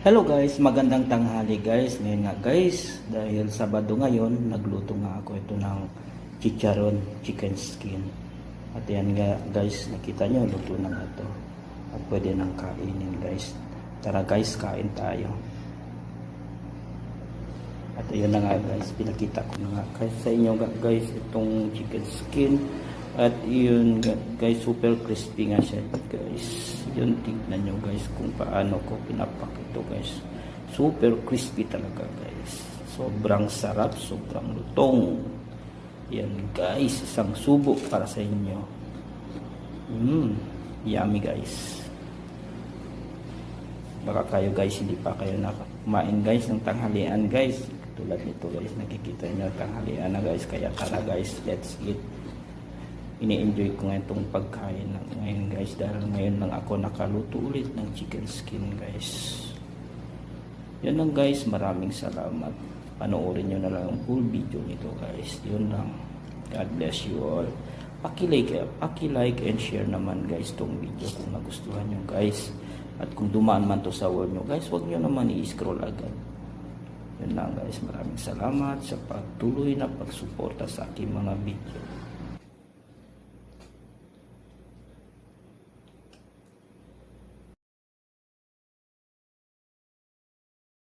Hello guys, magandang tanghali guys. Ngayon nga guys, dahil Sabado ngayon, nagluto nga ako ito ng chicharon, chicken skin. At yan nga guys, nakita nyo, luto na nga ito. At pwede nang kainin guys. Tara guys, kain tayo. At ayun na nga guys, pinakita ko na nga guys sa inyo guys, itong chicken skin. At yun guys, super crispy nga siya guys. Yun, tignan nyo guys kung paano ko pinapak ito guys. Super crispy talaga guys. Sobrang sarap, sobrang lutong. Yan guys, isang subo para sa inyo. Yummy guys. Baka kayo guys hindi pa kayo kumain guys ng tanghalian guys. Tulad nito guys, nakikita nyo tanghalian na guys. Kaya tara guys, let's eat. Ini-enjoy ko nga itong pagkain ngayon guys, dahil ngayon lang ako nakaluto ulit ng chicken skin guys. Yan lang guys, maraming salamat. Panoorin nyo na lang ang full video nito guys. Yun lang. God bless you all. Paki-like and share naman guys itong video kung nagustuhan nyo guys. At kung dumaan man to sa wall nyo guys, huwag nyo naman i-scroll agad. Yun lang guys, maraming salamat sa patuloy na pagsuporta sa aking mga video.